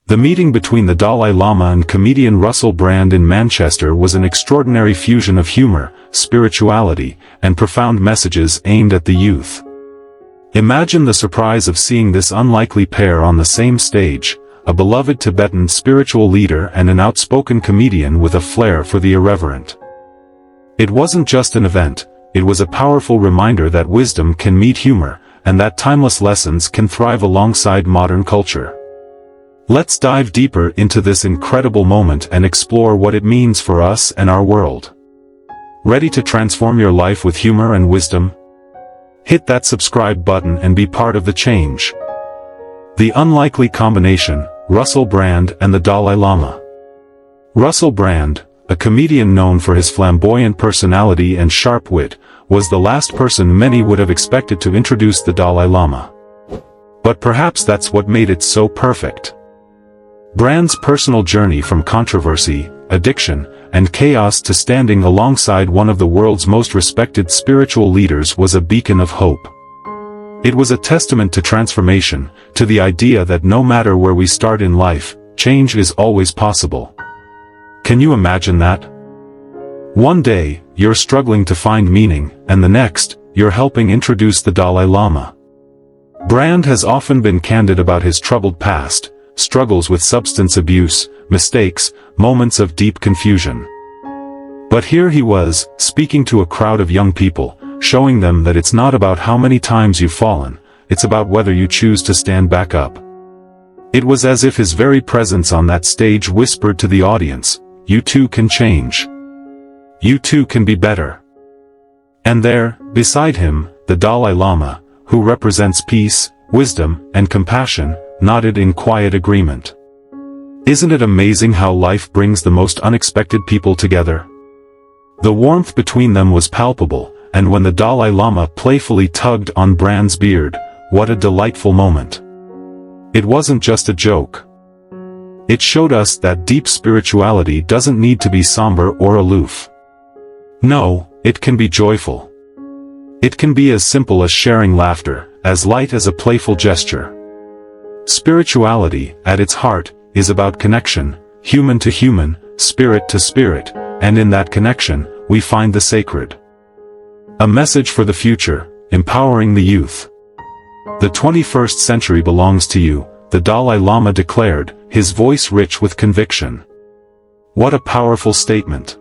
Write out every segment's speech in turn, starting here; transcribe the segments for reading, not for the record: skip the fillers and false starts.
The meeting between the Dalai Lama and comedian Russell Brand in Manchester was an extraordinary fusion of humor, spirituality, and profound messages aimed at the youth. Imagine the surprise of seeing this unlikely pair on the same stage, a beloved Tibetan spiritual leader and an outspoken comedian with a flair for the irreverent. It wasn't just an event, it was a powerful reminder that wisdom can meet humor, and that timeless lessons can thrive alongside modern culture. Let's dive deeper into this incredible moment and explore what it means for us and our world. Ready to transform your life with humor and wisdom? Hit that subscribe button and be part of the change. The unlikely combination, Russell Brand and the Dalai Lama. Russell Brand, a comedian known for his flamboyant personality and sharp wit, was the last person many would have expected to introduce the Dalai Lama. But perhaps that's what made it so perfect. Brand's personal journey from controversy, addiction, and chaos to standing alongside one of the world's most respected spiritual leaders was a beacon of hope. It was a testament to transformation, to the idea that no matter where we start in life, change is always possible. Can you imagine that? One day, you're struggling to find meaning, and the next, you're helping introduce the Dalai Lama. Brand has often been candid about his troubled past, struggles with substance abuse, mistakes, moments of deep confusion. But here he was, speaking to a crowd of young people, showing them that it's not about how many times you've fallen, it's about whether you choose to stand back up. It was as if his very presence on that stage whispered to the audience, "You too can change. You too can be better." And there, beside him, the Dalai Lama, who represents peace, wisdom, and compassion, nodded in quiet agreement. Isn't it amazing how life brings the most unexpected people together? The warmth between them was palpable, and when the Dalai Lama playfully tugged on Brand's beard, what a delightful moment. It wasn't just a joke. It showed us that deep spirituality doesn't need to be somber or aloof. No, it can be joyful. It can be as simple as sharing laughter, as light as a playful gesture. Spirituality, at its heart, is about connection, human to human, spirit to spirit, and in that connection, we find the sacred. A message for the future, empowering the youth. The 21st century belongs to you, the Dalai Lama declared, his voice rich with conviction. What a powerful statement.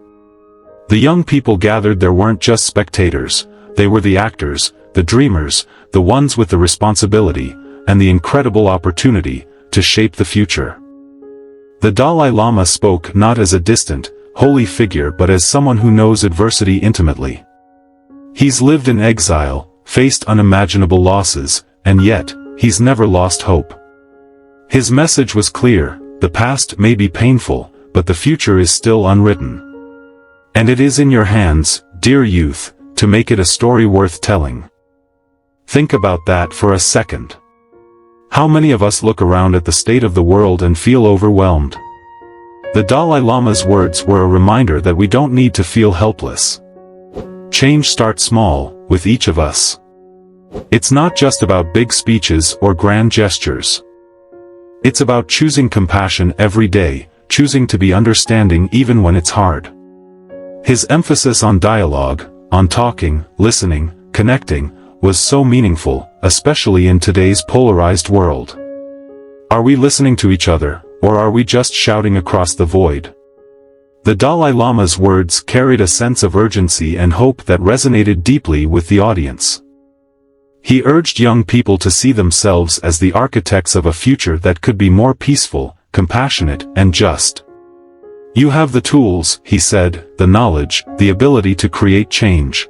The young people gathered there weren't just spectators, they were the actors, the dreamers, the ones with the responsibility, and the incredible opportunity, to shape the future. The Dalai Lama spoke not as a distant, holy figure but as someone who knows adversity intimately. He's lived in exile, faced unimaginable losses, and yet, he's never lost hope. His message was clear, the past may be painful, but the future is still unwritten. And it is in your hands, dear youth, to make it a story worth telling. Think about that for a second. How many of us look around at the state of the world and feel overwhelmed? The Dalai Lama's words were a reminder that we don't need to feel helpless. Change starts small, with each of us. It's not just about big speeches or grand gestures. It's about choosing compassion every day, choosing to be understanding even when it's hard. His emphasis on dialogue, on talking, listening, connecting, was so meaningful, especially in today's polarized world. Are we listening to each other, or are we just shouting across the void? The Dalai Lama's words carried a sense of urgency and hope that resonated deeply with the audience. He urged young people to see themselves as the architects of a future that could be more peaceful, compassionate, and just. You have the tools, he said, the knowledge, the ability to create change.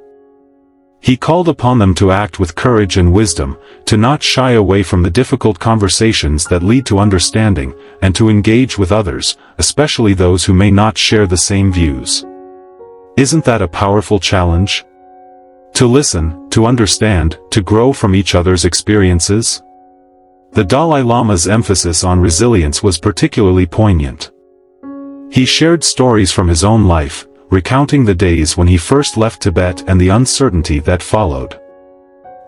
He called upon them to act with courage and wisdom, to not shy away from the difficult conversations that lead to understanding, and to engage with others, especially those who may not share the same views. Isn't that a powerful challenge? To listen, to understand, to grow from each other's experiences? The Dalai Lama's emphasis on resilience was particularly poignant. He shared stories from his own life, recounting the days when he first left Tibet and the uncertainty that followed.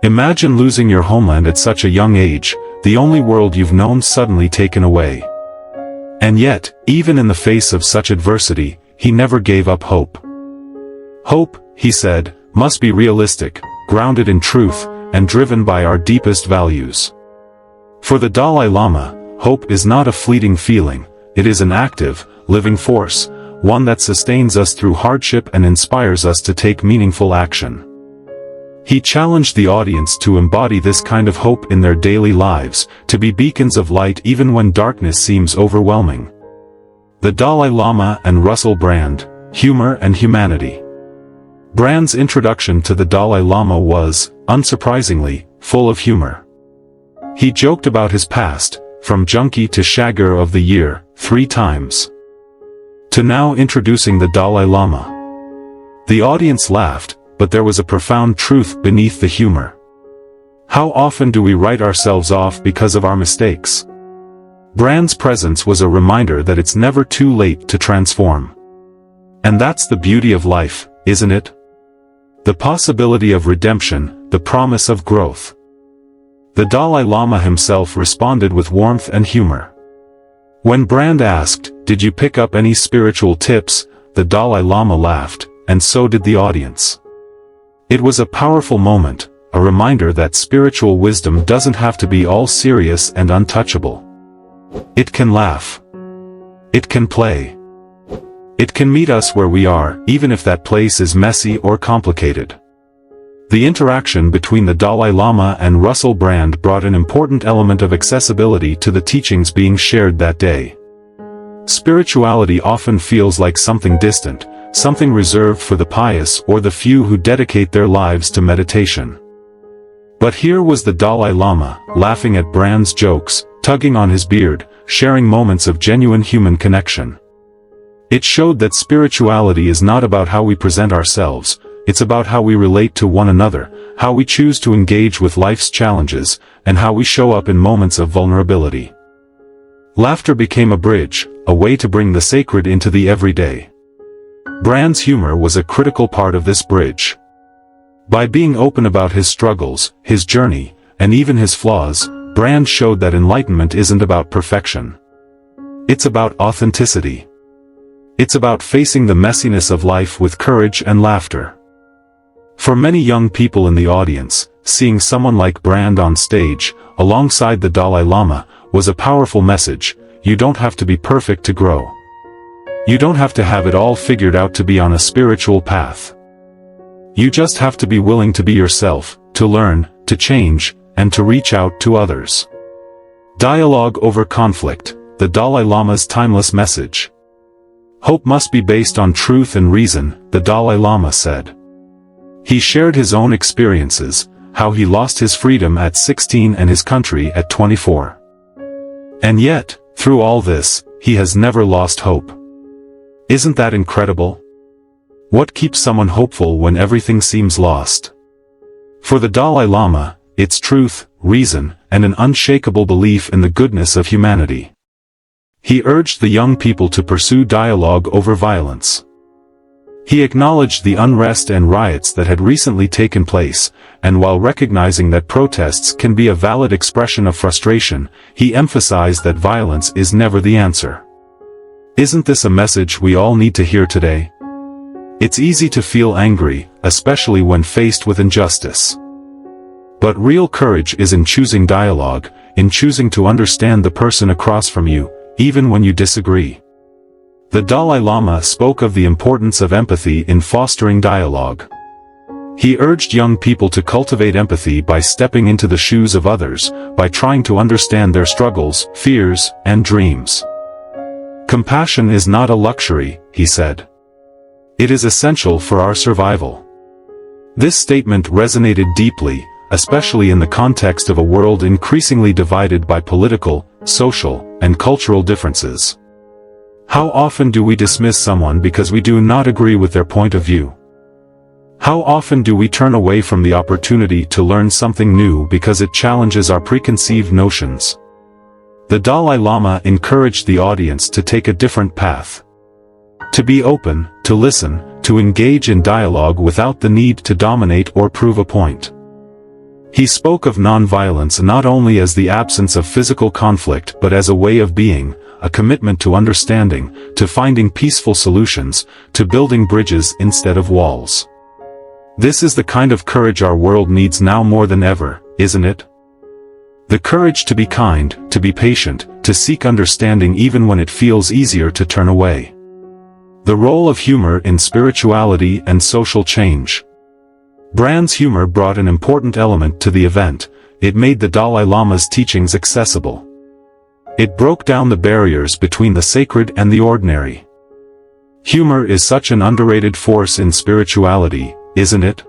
Imagine losing your homeland at such a young age, the only world you've known suddenly taken away. And yet, even in the face of such adversity, he never gave up hope. Hope, he said, must be realistic, grounded in truth, and driven by our deepest values. For the Dalai Lama, hope is not a fleeting feeling, it is an active, living force, one that sustains us through hardship and inspires us to take meaningful action. He challenged the audience to embody this kind of hope in their daily lives, to be beacons of light even when darkness seems overwhelming. The Dalai Lama and Russell Brand, Humor and Humanity. Brand's introduction to the Dalai Lama was, unsurprisingly, full of humor. He joked about his past, from junkie to shagger of the year, 3 times. To now introducing the Dalai Lama. The audience laughed, but there was a profound truth beneath the humor. How often do we write ourselves off because of our mistakes? Brand's presence was a reminder that it's never too late to transform. And that's the beauty of life, isn't it? The possibility of redemption, the promise of growth. The Dalai Lama himself responded with warmth and humor. When Brand asked, "Did you pick up any spiritual tips?" the Dalai Lama laughed, and so did the audience. It was a powerful moment, a reminder that spiritual wisdom doesn't have to be all serious and untouchable. It can laugh. It can play. It can meet us where we are, even if that place is messy or complicated. The interaction between the Dalai Lama and Russell Brand brought an important element of accessibility to the teachings being shared that day. Spirituality often feels like something distant, something reserved for the pious or the few who dedicate their lives to meditation. But here was the Dalai Lama, laughing at Brand's jokes, tugging on his beard, sharing moments of genuine human connection. It showed that spirituality is not about how we present ourselves, it's about how we relate to one another, how we choose to engage with life's challenges, and how we show up in moments of vulnerability. Laughter became a bridge, a way to bring the sacred into the everyday. Brand's humor was a critical part of this bridge. By being open about his struggles, his journey, and even his flaws, Brand showed that enlightenment isn't about perfection. It's about authenticity. It's about facing the messiness of life with courage and laughter. For many young people in the audience, seeing someone like Brand on stage, alongside the Dalai Lama, was a powerful message. You don't have to be perfect to grow. You don't have to have it all figured out to be on a spiritual path. You just have to be willing to be yourself, to learn, to change, and to reach out to others. Dialogue over conflict, the Dalai Lama's timeless message. Hope must be based on truth and reason, the Dalai Lama said. He shared his own experiences, how he lost his freedom at 16 and his country at 24. And yet, through all this, he has never lost hope. Isn't that incredible? What keeps someone hopeful when everything seems lost? For the Dalai Lama, it's truth, reason, and an unshakable belief in the goodness of humanity. He urged the young people to pursue dialogue over violence. He acknowledged the unrest and riots that had recently taken place, and while recognizing that protests can be a valid expression of frustration, he emphasized that violence is never the answer. Isn't this a message we all need to hear today? It's easy to feel angry, especially when faced with injustice. But real courage is in choosing dialogue, in choosing to understand the person across from you, even when you disagree. The Dalai Lama spoke of the importance of empathy in fostering dialogue. He urged young people to cultivate empathy by stepping into the shoes of others, by trying to understand their struggles, fears, and dreams. Compassion is not a luxury, he said. It is essential for our survival. This statement resonated deeply, especially in the context of a world increasingly divided by political, social, and cultural differences. How often do we dismiss someone because we do not agree with their point of view? How often do we turn away from the opportunity to learn something new because it challenges our preconceived notions? The Dalai Lama encouraged the audience to take a different path. To be open, to listen, to engage in dialogue without the need to dominate or prove a point. He spoke of nonviolence not only as the absence of physical conflict but as a way of being, a commitment to understanding, to finding peaceful solutions, to building bridges instead of walls. This is the kind of courage our world needs now more than ever, isn't it? The courage to be kind, to be patient, to seek understanding even when it feels easier to turn away. The role of humor in spirituality and social change. Brand's humor brought an important element to the event. It made the Dalai Lama's teachings accessible. It broke down the barriers between the sacred and the ordinary. Humor is such an underrated force in spirituality, isn't it?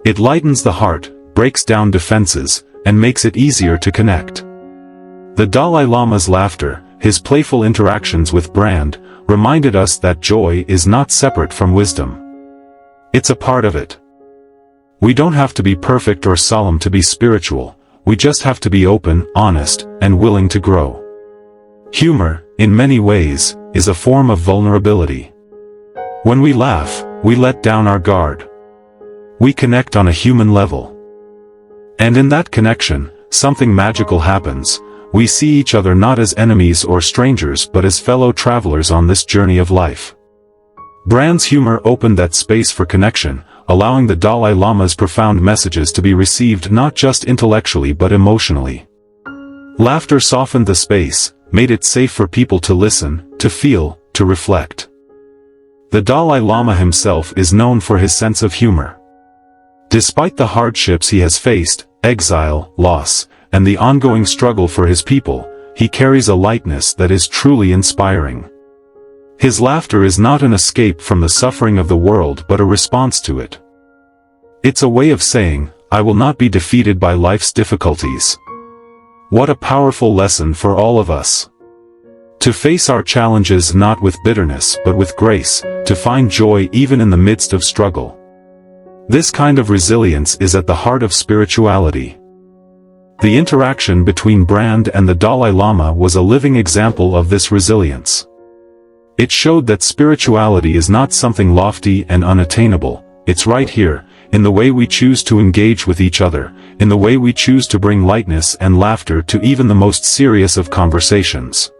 It lightens the heart, breaks down defenses, and makes it easier to connect. The Dalai Lama's laughter, his playful interactions with Brand, reminded us that joy is not separate from wisdom. It's a part of it. We don't have to be perfect or solemn to be spiritual, we just have to be open, honest, and willing to grow. Humor, in many ways, is a form of vulnerability. When we laugh, we let down our guard. We connect on a human level. And in that connection, something magical happens. We see each other not as enemies or strangers but as fellow travelers on this journey of life. Brand's humor opened that space for connection, allowing the Dalai Lama's profound messages to be received not just intellectually but emotionally. Laughter softened the space, made it safe for people to listen, to feel, to reflect. The Dalai Lama himself is known for his sense of humor. Despite the hardships he has faced, exile, loss, and the ongoing struggle for his people, he carries a lightness that is truly inspiring. His laughter is not an escape from the suffering of the world but a response to it. It's a way of saying, I will not be defeated by life's difficulties. What a powerful lesson for all of us. To face our challenges not with bitterness but with grace, to find joy even in the midst of struggle. This kind of resilience is at the heart of spirituality. The interaction between Brand and the Dalai Lama was a living example of this resilience. It showed that spirituality is not something lofty and unattainable, it's right here, in the way we choose to engage with each other, in the way we choose to bring lightness and laughter to even the most serious of conversations.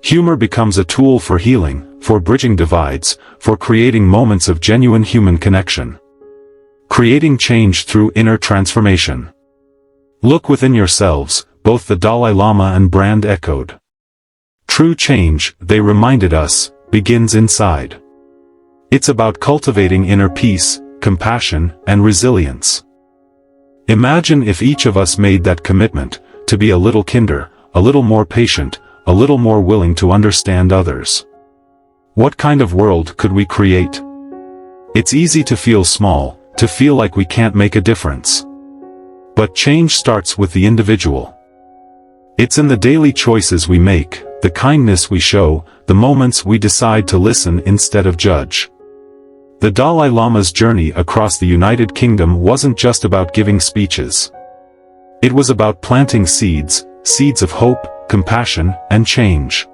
Humor becomes a tool for healing, for bridging divides, for creating moments of genuine human connection. Creating change through inner transformation. Look within yourselves, both the Dalai Lama and Brand echoed. True change, they reminded us, begins inside. It's about cultivating inner peace, compassion, and resilience. Imagine if each of us made that commitment, to be a little kinder, a little more patient, a little more willing to understand others. What kind of world could we create? It's easy to feel small, to feel like we can't make a difference. But change starts with the individual. It's in the daily choices we make, the kindness we show, the moments we decide to listen instead of judge. The Dalai Lama's journey across the United Kingdom wasn't just about giving speeches. It was about planting seeds, seeds of hope, compassion, and change.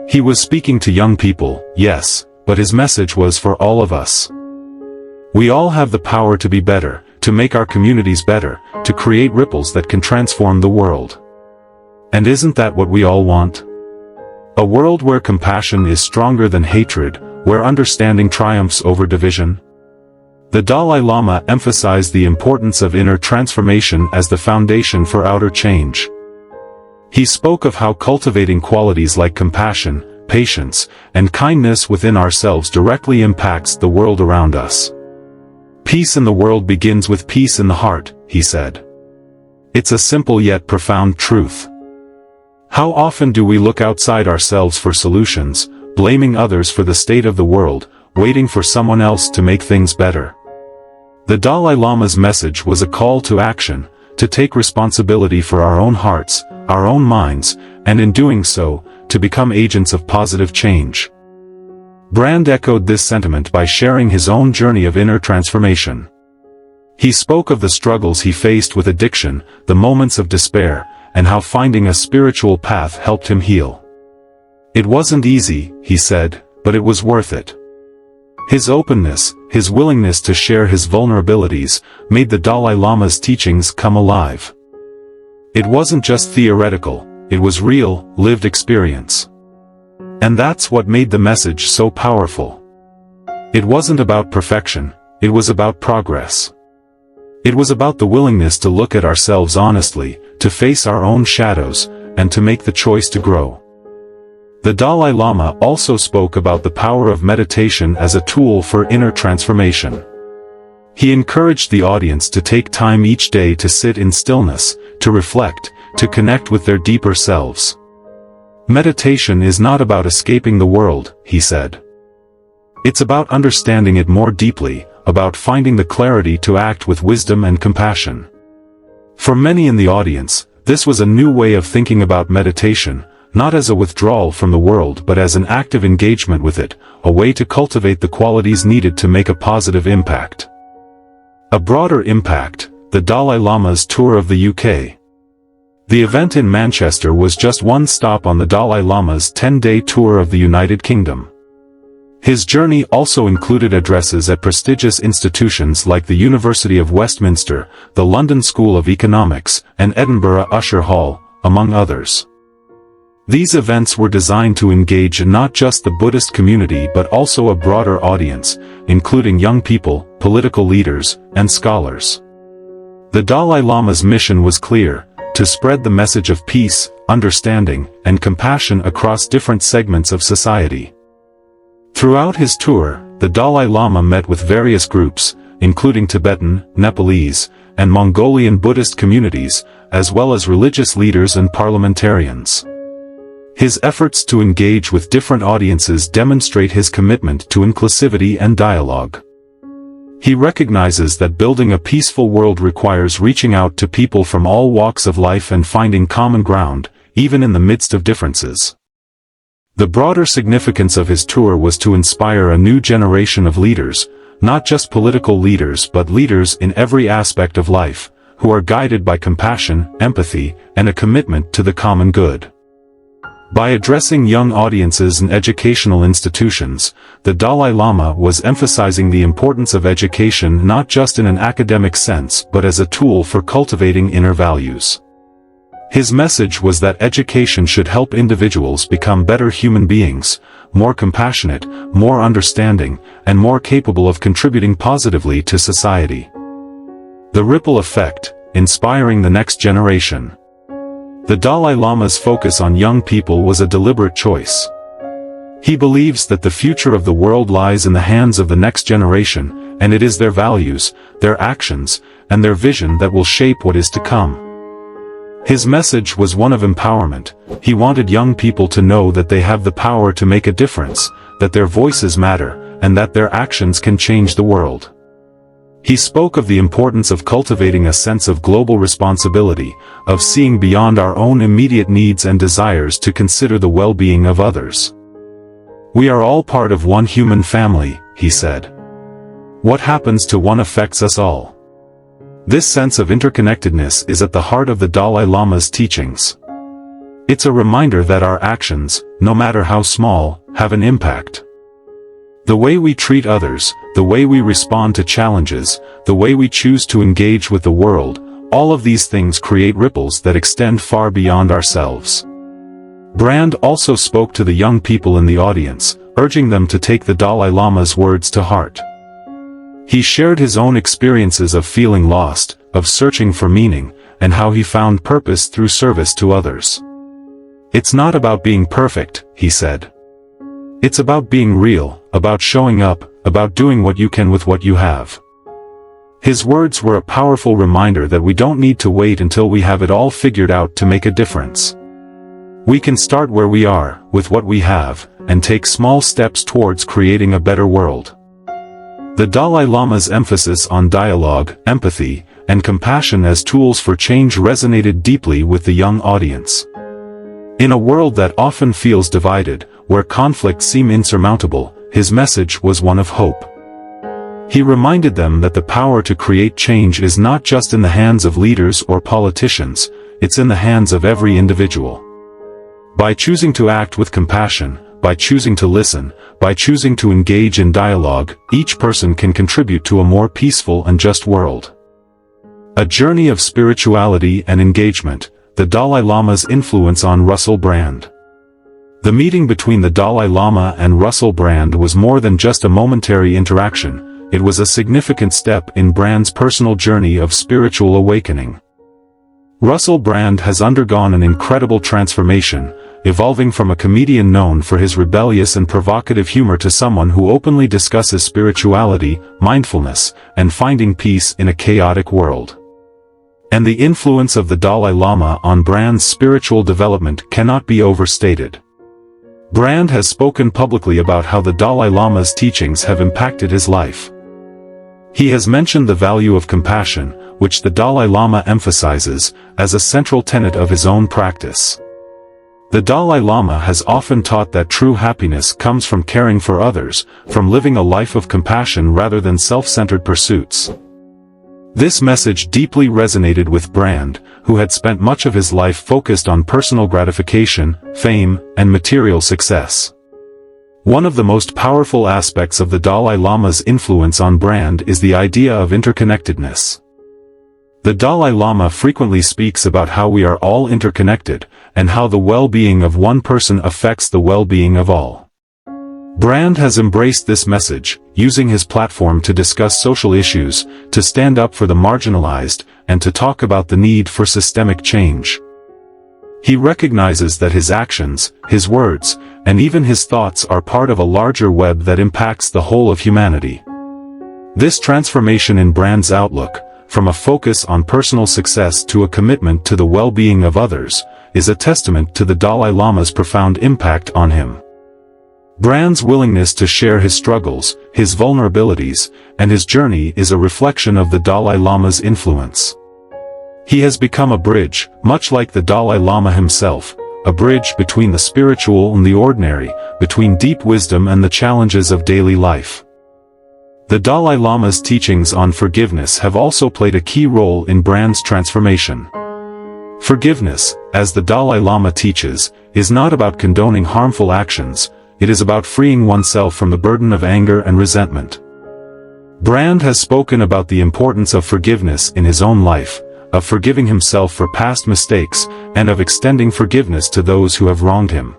He was speaking to young people, yes, but his message was for all of us. We all have the power to be better, to make our communities better, to create ripples that can transform the world. And isn't that what we all want? A world where compassion is stronger than hatred, where understanding triumphs over division? The Dalai Lama emphasized the importance of inner transformation as the foundation for outer change. He spoke of how cultivating qualities like compassion, patience, and kindness within ourselves directly impacts the world around us. Peace in the world begins with peace in the heart, he said. It's a simple yet profound truth. How often do we look outside ourselves for solutions, blaming others for the state of the world, waiting for someone else to make things better? The Dalai Lama's message was a call to action, to take responsibility for our own hearts, our own minds, and in doing so, to become agents of positive change. Brand echoed this sentiment by sharing his own journey of inner transformation. He spoke of the struggles he faced with addiction, the moments of despair, and how finding a spiritual path helped him heal. It wasn't easy, he said, but it was worth it. His openness, his willingness to share his vulnerabilities, made the Dalai Lama's teachings come alive. It wasn't just theoretical, it was real, lived experience. And that's what made the message so powerful. It wasn't about perfection, it was about progress. It was about the willingness to look at ourselves honestly, to face our own shadows, and to make the choice to grow. The Dalai Lama also spoke about the power of meditation as a tool for inner transformation. He encouraged the audience to take time each day to sit in stillness, to reflect, to connect with their deeper selves. Meditation is not about escaping the world, he said. It's about understanding it more deeply, about finding the clarity to act with wisdom and compassion. For many in the audience, this was a new way of thinking about meditation, not as a withdrawal from the world but as an active engagement with it, a way to cultivate the qualities needed to make a positive impact. A broader impact, the Dalai Lama's tour of the UK. The event in Manchester was just one stop on the Dalai Lama's 10-day tour of the United Kingdom. His journey also included addresses at prestigious institutions like the University of Westminster, the London School of Economics, and Edinburgh Usher Hall, among others. These events were designed to engage not just the Buddhist community but also a broader audience, including young people, political leaders, and scholars. The Dalai Lama's mission was clear: to spread the message of peace, understanding, and compassion across different segments of society. Throughout his tour, the Dalai Lama met with various groups, including Tibetan, Nepalese, and Mongolian Buddhist communities, as well as religious leaders and parliamentarians. His efforts to engage with different audiences demonstrate his commitment to inclusivity and dialogue. He recognizes that building a peaceful world requires reaching out to people from all walks of life and finding common ground, even in the midst of differences. The broader significance of his tour was to inspire a new generation of leaders, not just political leaders but leaders in every aspect of life, who are guided by compassion, empathy, and a commitment to the common good. By addressing young audiences and educational institutions, the Dalai Lama was emphasizing the importance of education not just in an academic sense but as a tool for cultivating inner values. His message was that education should help individuals become better human beings, more compassionate, more understanding, and more capable of contributing positively to society. The ripple effect, inspiring the next generation. The Dalai Lama's focus on young people was a deliberate choice. He believes that the future of the world lies in the hands of the next generation, and it is their values, their actions, and their vision that will shape what is to come. His message was one of empowerment. He wanted young people to know that they have the power to make a difference, that their voices matter, and that their actions can change the world. He spoke of the importance of cultivating a sense of global responsibility, of seeing beyond our own immediate needs and desires to consider the well-being of others. We are all part of one human family, he said. What happens to one affects us all. This sense of interconnectedness is at the heart of the Dalai Lama's teachings. It's a reminder that our actions, no matter how small, have an impact. The way we treat others, the way we respond to challenges, the way we choose to engage with the world, all of these things create ripples that extend far beyond ourselves. Brand also spoke to the young people in the audience, urging them to take the Dalai Lama's words to heart. He shared his own experiences of feeling lost, of searching for meaning, and how he found purpose through service to others. It's not about being perfect, he said. It's about being real, about showing up, about doing what you can with what you have. His words were a powerful reminder that we don't need to wait until we have it all figured out to make a difference. We can start where we are, with what we have, and take small steps towards creating a better world. The Dalai Lama's emphasis on dialogue, empathy, and compassion as tools for change resonated deeply with the young audience. In a world that often feels divided, where conflicts seem insurmountable, his message was one of hope. He reminded them that the power to create change is not just in the hands of leaders or politicians, it's in the hands of every individual. By choosing to act with compassion, by choosing to listen, by choosing to engage in dialogue, each person can contribute to a more peaceful and just world. A journey of spirituality and engagement, the Dalai Lama's influence on Russell Brand. The meeting between the Dalai Lama and Russell Brand was more than just a momentary interaction, it was a significant step in Brand's personal journey of spiritual awakening. Russell Brand has undergone an incredible transformation, evolving from a comedian known for his rebellious and provocative humor to someone who openly discusses spirituality, mindfulness, and finding peace in a chaotic world. And the influence of the Dalai Lama on Brand's spiritual development cannot be overstated. Brand has spoken publicly about how the Dalai Lama's teachings have impacted his life. He has mentioned the value of compassion, which the Dalai Lama emphasizes, as a central tenet of his own practice. The Dalai Lama has often taught that true happiness comes from caring for others, from living a life of compassion rather than self-centered pursuits. This message deeply resonated with Brand, who had spent much of his life focused on personal gratification, fame, and material success. One of the most powerful aspects of the Dalai Lama's influence on Brand is the idea of interconnectedness. The Dalai Lama frequently speaks about how we are all interconnected, and how the well-being of one person affects the well-being of all. Brand has embraced this message, using his platform to discuss social issues, to stand up for the marginalized, and to talk about the need for systemic change. He recognizes that his actions, his words, and even his thoughts are part of a larger web that impacts the whole of humanity. This transformation in Brand's outlook, from a focus on personal success to a commitment to the well-being of others, is a testament to the Dalai Lama's profound impact on him. Brand's willingness to share his struggles, his vulnerabilities, and his journey is a reflection of the Dalai Lama's influence. He has become a bridge, much like the Dalai Lama himself, a bridge between the spiritual and the ordinary, between deep wisdom and the challenges of daily life. The Dalai Lama's teachings on forgiveness have also played a key role in Brand's transformation. Forgiveness, as the Dalai Lama teaches, is not about condoning harmful actions, it is about freeing oneself from the burden of anger and resentment. Brand has spoken about the importance of forgiveness in his own life, of forgiving himself for past mistakes, and of extending forgiveness to those who have wronged him.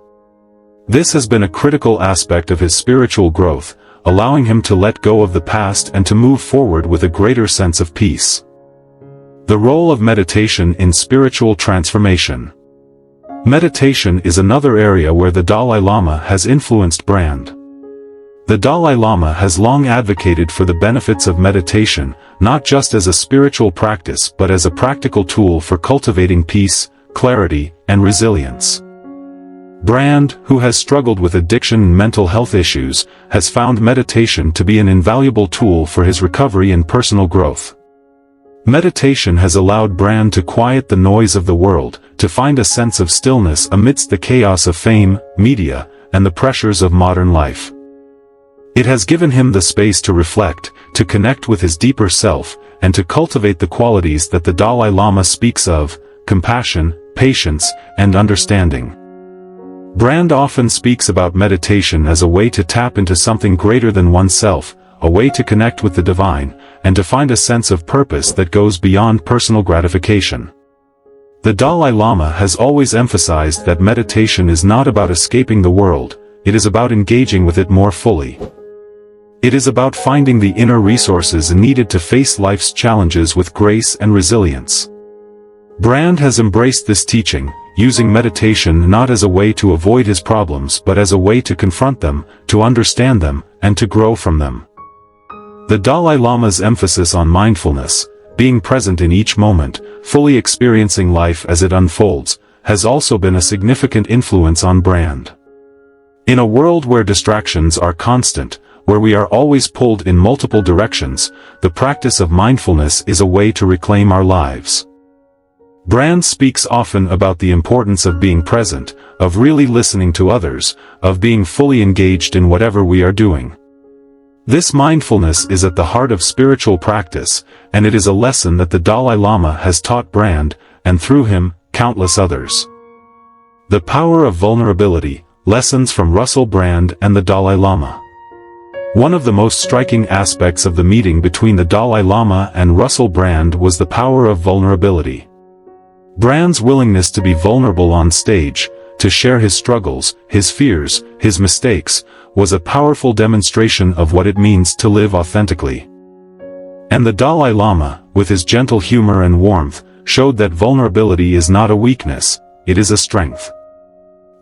This has been a critical aspect of his spiritual growth, allowing him to let go of the past and to move forward with a greater sense of peace. The role of meditation in spiritual transformation. Meditation is another area where the Dalai Lama has influenced Brand. The Dalai Lama has long advocated for the benefits of meditation, not just as a spiritual practice but as a practical tool for cultivating peace, clarity, and resilience. Brand, who has struggled with addiction and mental health issues, has found meditation to be an invaluable tool for his recovery and personal growth. Meditation has allowed Brand to quiet the noise of the world, to find a sense of stillness amidst the chaos of fame, media, and the pressures of modern life. It has given him the space to reflect, to connect with his deeper self, and to cultivate the qualities that the Dalai Lama speaks of: compassion, patience, and understanding. Brand often speaks about meditation as a way to tap into something greater than oneself, a way to connect with the divine, and to find a sense of purpose that goes beyond personal gratification. The Dalai Lama has always emphasized that meditation is not about escaping the world, it is about engaging with it more fully. It is about finding the inner resources needed to face life's challenges with grace and resilience. Brand has embraced this teaching, using meditation not as a way to avoid his problems but as a way to confront them, to understand them, and to grow from them. The Dalai Lama's emphasis on mindfulness, being present in each moment, fully experiencing life as it unfolds, has also been a significant influence on Brand. In a world where distractions are constant, where we are always pulled in multiple directions, the practice of mindfulness is a way to reclaim our lives. Brand speaks often about the importance of being present, of really listening to others, of being fully engaged in whatever we are doing. This mindfulness is at the heart of spiritual practice, and it is a lesson that the Dalai Lama has taught Brand, and through him, countless others. The power of vulnerability, lessons from Russell Brand and the Dalai Lama. One of the most striking aspects of the meeting between the Dalai Lama and Russell Brand was the power of vulnerability. Brand's willingness to be vulnerable on stage, to share his struggles, his fears, his mistakes, was a powerful demonstration of what it means to live authentically. And the Dalai Lama, with his gentle humor and warmth, showed that vulnerability is not a weakness, it is a strength.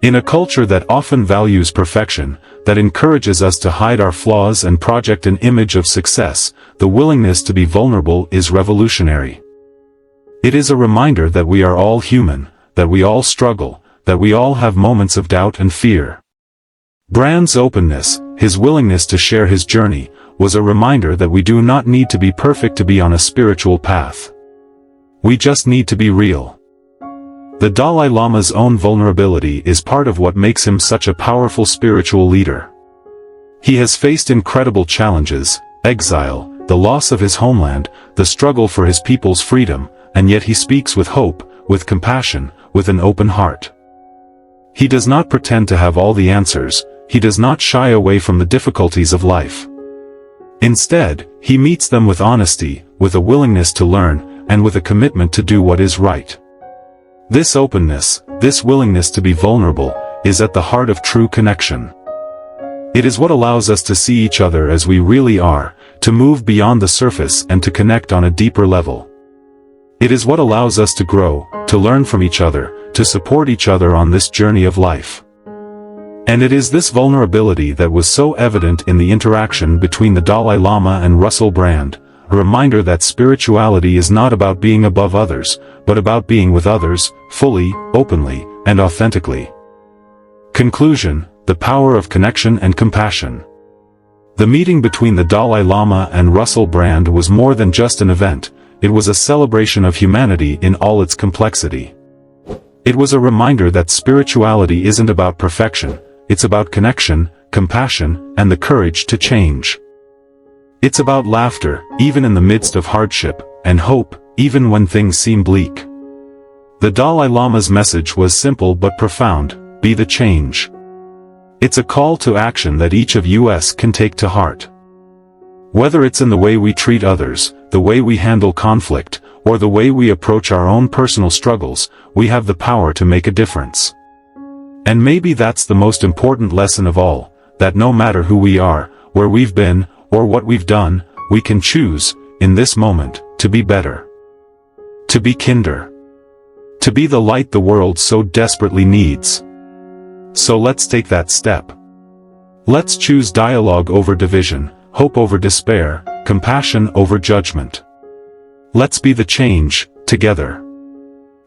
In a culture that often values perfection, that encourages us to hide our flaws and project an image of success, the willingness to be vulnerable is revolutionary. It is a reminder that we are all human, that we all struggle, that we all have moments of doubt and fear. Brand's openness, his willingness to share his journey, was a reminder that we do not need to be perfect to be on a spiritual path. We just need to be real. The Dalai Lama's own vulnerability is part of what makes him such a powerful spiritual leader. He has faced incredible challenges, exile, the loss of his homeland, the struggle for his people's freedom, and yet he speaks with hope, with compassion, with an open heart. He does not pretend to have all the answers, he does not shy away from the difficulties of life. Instead, he meets them with honesty, with a willingness to learn, and with a commitment to do what is right. This openness, this willingness to be vulnerable, is at the heart of true connection. It is what allows us to see each other as we really are, to move beyond the surface and to connect on a deeper level. It is what allows us to grow, to learn from each other, to support each other on this journey of life. And it is this vulnerability that was so evident in the interaction between the Dalai Lama and Russell Brand, a reminder that spirituality is not about being above others, but about being with others, fully, openly, and authentically. Conclusion: the power of connection and compassion. The meeting between the Dalai Lama and Russell Brand was more than just an event, it was a celebration of humanity in all its complexity. It was a reminder that spirituality isn't about perfection, it's about connection, compassion, and the courage to change. It's about laughter, even in the midst of hardship, and hope, even when things seem bleak. The Dalai Lama's message was simple but profound: be the change. It's a call to action that each of us can take to heart. Whether it's in the way we treat others, the way we handle conflict, or the way we approach our own personal struggles, we have the power to make a difference. And maybe that's the most important lesson of all, that no matter who we are, where we've been, or what we've done, we can choose, in this moment, to be better. To be kinder. To be the light the world so desperately needs. So let's take that step. Let's choose dialogue over division, hope over despair, compassion over judgment. Let's be the change, together.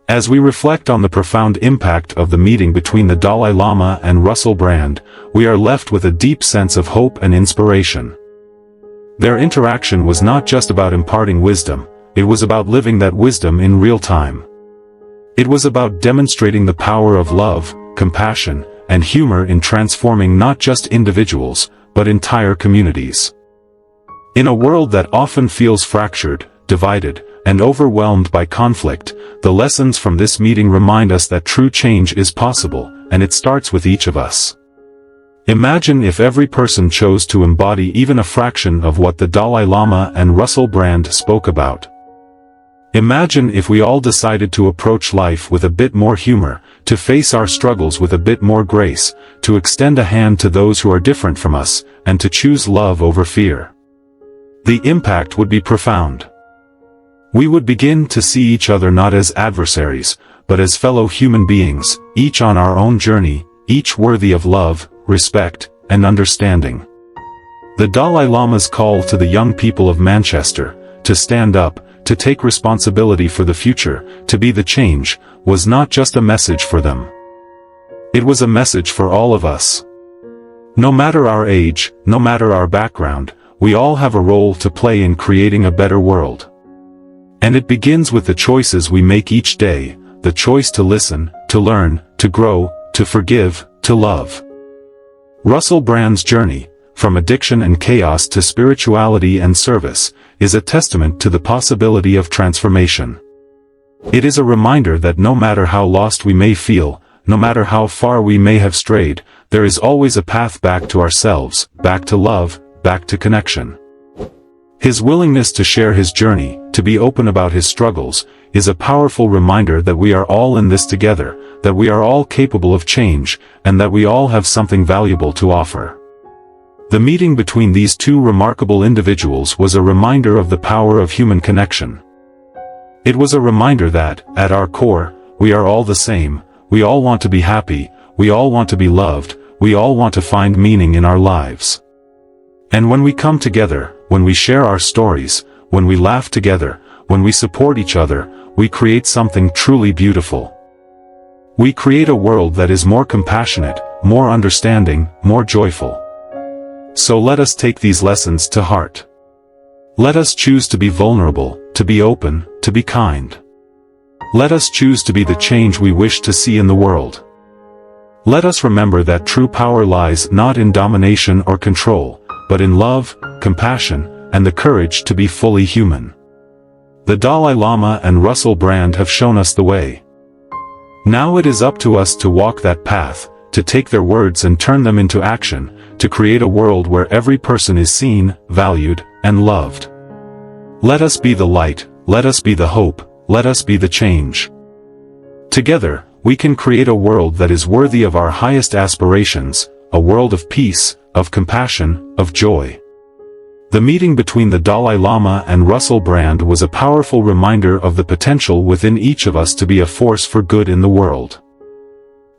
As we reflect on the profound impact of the meeting between the Dalai Lama and Russell Brand, we are left with a deep sense of hope and inspiration. Their interaction was not just about imparting wisdom, it was about living that wisdom in real time. It was about demonstrating the power of love, compassion, and humor in transforming not just individuals, but entire communities. In a world that often feels fractured, divided, and overwhelmed by conflict, the lessons from this meeting remind us that true change is possible, and it starts with each of us. Imagine if every person chose to embody even a fraction of what the Dalai Lama and Russell Brand spoke about. Imagine if we all decided to approach life with a bit more humor, to face our struggles with a bit more grace, to extend a hand to those who are different from us, and to choose love over fear. The impact would be profound. We would begin to see each other not as adversaries, but as fellow human beings, each on our own journey, each worthy of love, respect, and understanding. The Dalai Lama's call to the young people of Manchester, to stand up, to take responsibility for the future, to be the change, was not just a message for them. It was a message for all of us. No matter our age, no matter our background, we all have a role to play in creating a better world. And it begins with the choices we make each day, the choice to listen, to learn, to grow, to forgive, to love. Russell Brand's journey, from addiction and chaos to spirituality and service, is a testament to the possibility of transformation. It is a reminder that no matter how lost we may feel, no matter how far we may have strayed, there is always a path back to ourselves, back to love, back to connection. His willingness to share his journey, to be open about his struggles, is a powerful reminder that we are all in this together, that we are all capable of change, and that we all have something valuable to offer. The meeting between these two remarkable individuals was a reminder of the power of human connection. It was a reminder that, at our core, we are all the same, we all want to be happy, we all want to be loved, we all want to find meaning in our lives. And when we come together, when we share our stories, when we laugh together, when we support each other, we create something truly beautiful. We create a world that is more compassionate, more understanding, more joyful. So let us take these lessons to heart. Let us choose to be vulnerable, to be open, to be kind. Let us choose to be the change we wish to see in the world. Let us remember that true power lies not in domination or control, but in love, compassion, and the courage to be fully human. The Dalai Lama and Russell Brand have shown us the way. Now it is up to us to walk that path, to take their words and turn them into action, to create a world where every person is seen, valued, and loved. Let us be the light, let us be the hope, let us be the change. Together, we can create a world that is worthy of our highest aspirations, a world of peace, of compassion, of joy. The meeting between the Dalai Lama and Russell Brand was a powerful reminder of the potential within each of us to be a force for good in the world.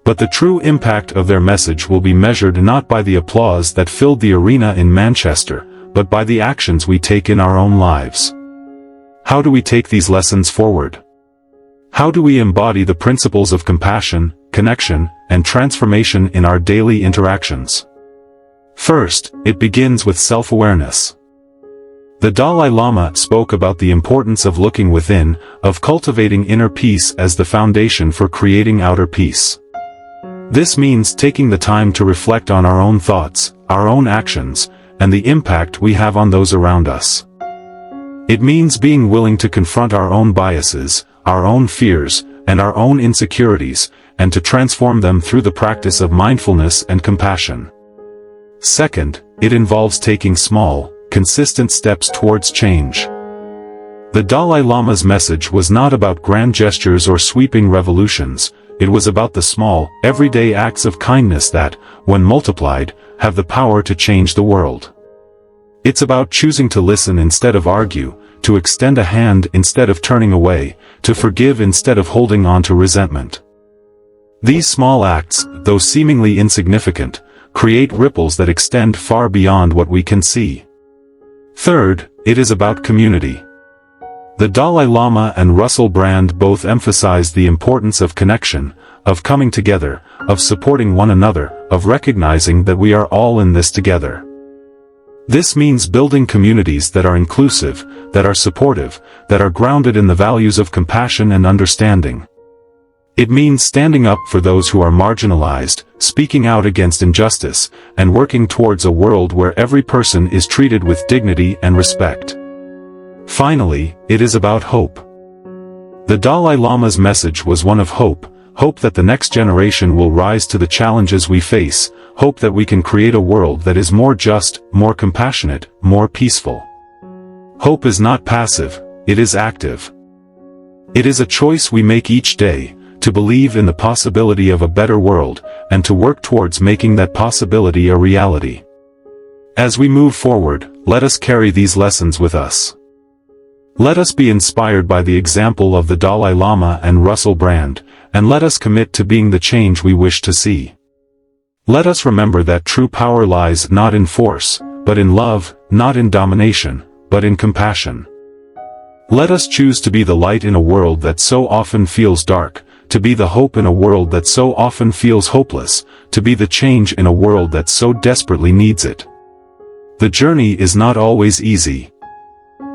But the true impact of their message will be measured not by the applause that filled the arena in Manchester, but by the actions we take in our own lives. How do we take these lessons forward? How do we embody the principles of compassion, connection, and transformation in our daily interactions? First, it begins with self-awareness. The Dalai Lama spoke about the importance of looking within, of cultivating inner peace as the foundation for creating outer peace. This means taking the time to reflect on our own thoughts, our own actions, and the impact we have on those around us. It means being willing to confront our own biases, our own fears, and our own insecurities, and to transform them through the practice of mindfulness and compassion. Second, it involves taking small, consistent steps towards change. The Dalai Lama's message was not about grand gestures or sweeping revolutions, it was about the small, everyday acts of kindness that, when multiplied, have the power to change the world. It's about choosing to listen instead of argue, to extend a hand instead of turning away, to forgive instead of holding on to resentment. These small acts, though seemingly insignificant, create ripples that extend far beyond what we can see. Third, it is about community. The Dalai Lama and Russell Brand both emphasized the importance of connection, of coming together, of supporting one another, of recognizing that we are all in this together. This means building communities that are inclusive, that are supportive, that are grounded in the values of compassion and understanding. It means standing up for those who are marginalized, speaking out against injustice, and working towards a world where every person is treated with dignity and respect. Finally, it is about hope. The Dalai Lama's message was one of hope, hope that the next generation will rise to the challenges we face, hope that we can create a world that is more just, more compassionate, more peaceful. Hope is not passive, it is active. It is a choice we make each day, to believe in the possibility of a better world, and to work towards making that possibility a reality. As we move forward, let us carry these lessons with us. Let us be inspired by the example of the Dalai Lama and Russell Brand, and let us commit to being the change we wish to see. Let us remember that true power lies not in force, but in love, not in domination, but in compassion. Let us choose to be the light in a world that so often feels dark, to be the hope in a world that so often feels hopeless, to be the change in a world that so desperately needs it. The journey is not always easy.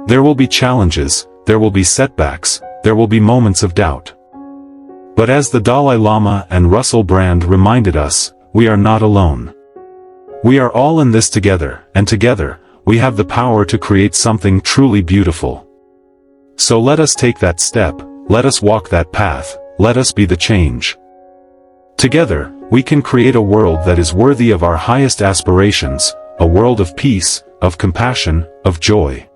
There will be challenges, there will be setbacks, there will be moments of doubt. But as the Dalai Lama and Russell Brand reminded us, we are not alone. We are all in this together, and together, we have the power to create something truly beautiful. So let us take that step, let us walk that path, let us be the change. Together, we can create a world that is worthy of our highest aspirations, a world of peace, of compassion, of joy.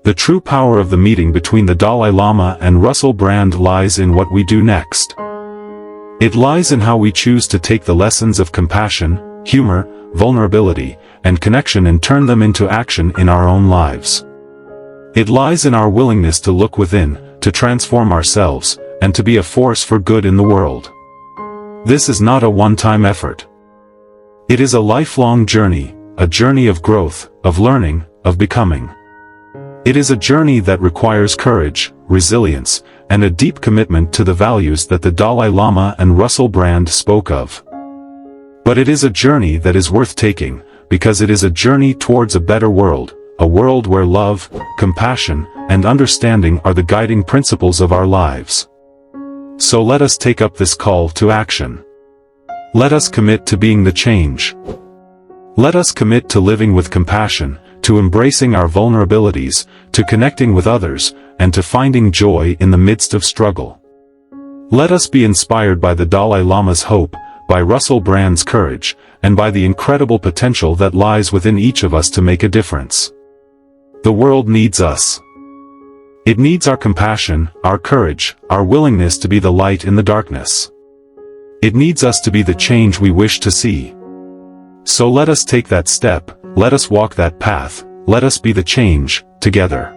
The true power of the meeting between the Dalai Lama and Russell Brand lies in what we do next. It lies in how we choose to take the lessons of compassion, humor, vulnerability, and connection and turn them into action in our own lives. It lies in our willingness to look within, to transform ourselves, and to be a force for good in the world. This is not a one-time effort. It is a lifelong journey, a journey of growth, of learning, of becoming. It is a journey that requires courage, resilience, and a deep commitment to the values that the Dalai Lama and Russell Brand spoke of. But it is a journey that is worth taking, because it is a journey towards a better world, a world where love, compassion, and understanding are the guiding principles of our lives. So let us take up this call to action. Let us commit to being the change. Let us commit to living with compassion, to embracing our vulnerabilities, to connecting with others, and to finding joy in the midst of struggle. Let us be inspired by the Dalai Lama's hope, by Russell Brand's courage, and by the incredible potential that lies within each of us to make a difference. The world needs us. It needs our compassion, our courage, our willingness to be the light in the darkness. It needs us to be the change we wish to see. So let us take that step, let us walk that path, let us be the change, together.